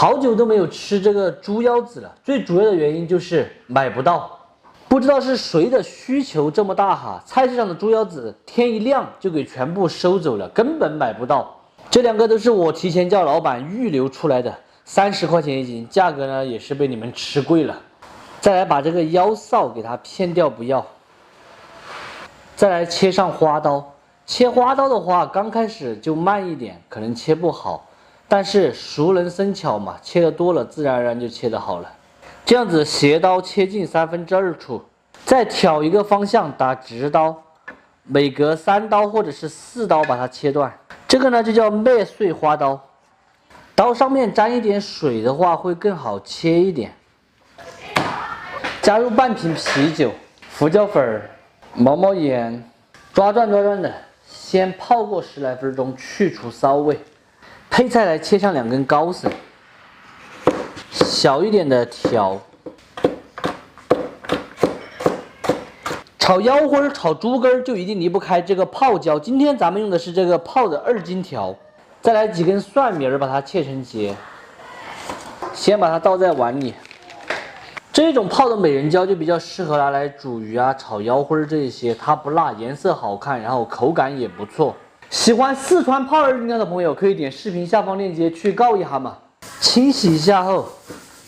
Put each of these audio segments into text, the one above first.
好久都没有吃这个猪腰子了，最主要的原因就是买不到，不知道是谁的需求这么大哈，菜市场的猪腰子天一亮就给全部收走了，根本买不到。这两个都是我提前叫老板预留出来的，30块钱一斤，价格呢也是被你们吃贵了。再来把这个腰臊给它片掉，不要。再来切上花刀，切花刀的话，刚开始就慢一点，可能切不好。但是熟能生巧嘛，切的多了，自然而然就切得好了。这样子斜刀切进2/3处，再挑一个方向打直刀，每隔3刀或者是4刀把它切断。这个呢就叫麦穗花刀，刀上面沾一点水的话会更好切一点。加入半瓶啤酒、胡椒粉、毛毛盐，抓转的，先泡过10来分钟，去除骚味。配菜来切上2根高笋，小一点的条。炒腰花、炒猪肝就一定离不开这个泡椒。今天咱们用的是这个泡的2斤条。再来几根蒜苗，把它切成节，先把它倒在碗里。这种泡的美人椒就比较适合拿来煮鱼啊、炒腰花这些，它不辣，颜色好看，然后口感也不错。喜欢四川泡2斤条的朋友，可以点视频下方链接去告一下嘛。清洗一下后，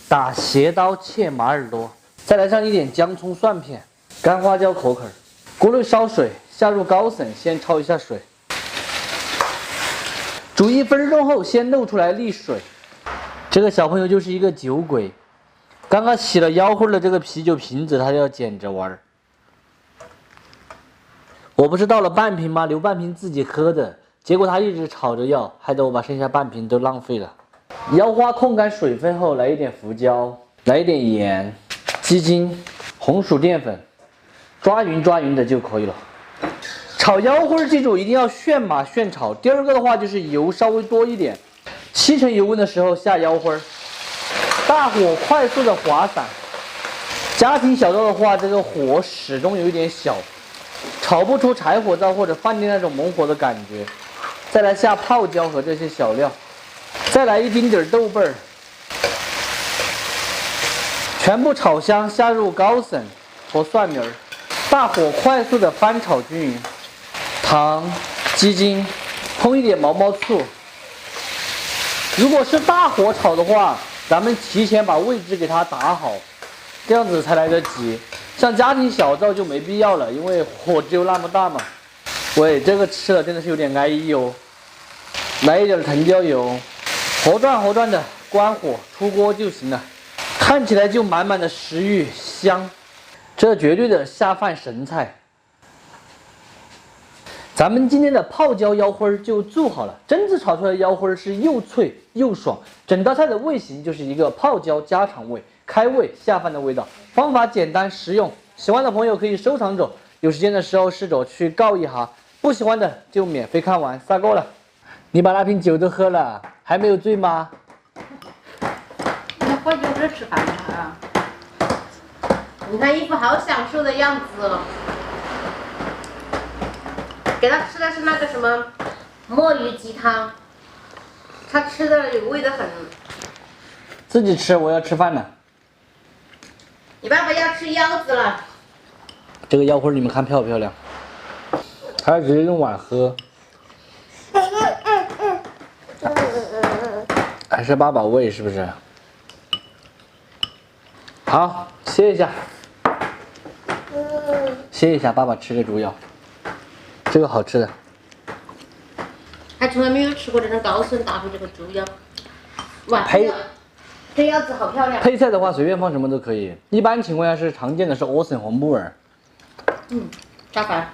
打斜刀切马耳朵，再来上一点姜葱蒜片、干花椒口啃。锅内烧水，下入高笋，先焯一下水。煮1分钟后，先漏出来沥水。这个小朋友就是一个酒鬼，刚刚洗了腰花的这个啤酒瓶子，他就要捡着玩。我不是倒了半瓶吗？留半瓶自己喝的，结果他一直吵着要，害得我把剩下半瓶都浪费了。腰花控干水分后，来一点胡椒，来一点盐、鸡精、红薯淀粉，抓匀的就可以了。炒腰花记住一定要炫码炫炒。第二个的话就是油稍微多一点，7成油温的时候下腰花，大火快速的滑散。家庭小灶的话，这个火始终有一点小。炒不出柴火灶或者饭店那种猛火的感觉。再来下泡椒和这些小料，再来一丁点豆瓣儿，全部炒香，下入高笋和蒜苗，大火快速的翻炒均匀。糖、鸡精，烹一点毛毛醋。如果是大火炒的话，咱们提前把位置给它打好，这样子才来得及。像家庭小灶就没必要了，因为火只有那么大嘛。喂，这个吃了真的是有点安逸哦。来一点藤椒油，活转的，关火出锅就行了。看起来就满满的食欲，香，这绝对的下饭神菜。咱们今天的泡椒腰花就做好了，榛子炒出来的腰花是又脆又爽，整道菜的味型就是一个泡椒家常味。开胃下饭的味道，方法简单实用，喜欢的朋友可以收藏着，有时间的时候试着去告一下，不喜欢的就免费看完，撒够了。你把那瓶酒都喝了，还没有醉吗？那喝酒这吃饭啊！你看一副好享受的样子哦。给他吃的是那个什么墨鱼鸡汤，他吃的有味的很。自己吃，我要吃饭了。你爸爸要吃腰子了。这个腰花你们看漂不漂亮？他直接用碗喝。还是爸爸喂是不是？好，歇一下。歇一下，爸爸吃个猪腰。这个好吃的。还从来没有吃过这种高笋搭配这个猪腰。哇，这腰子好漂亮。配菜的话随便放什么都可以，一般情况下是常见的是莴笋和木耳。炸饭。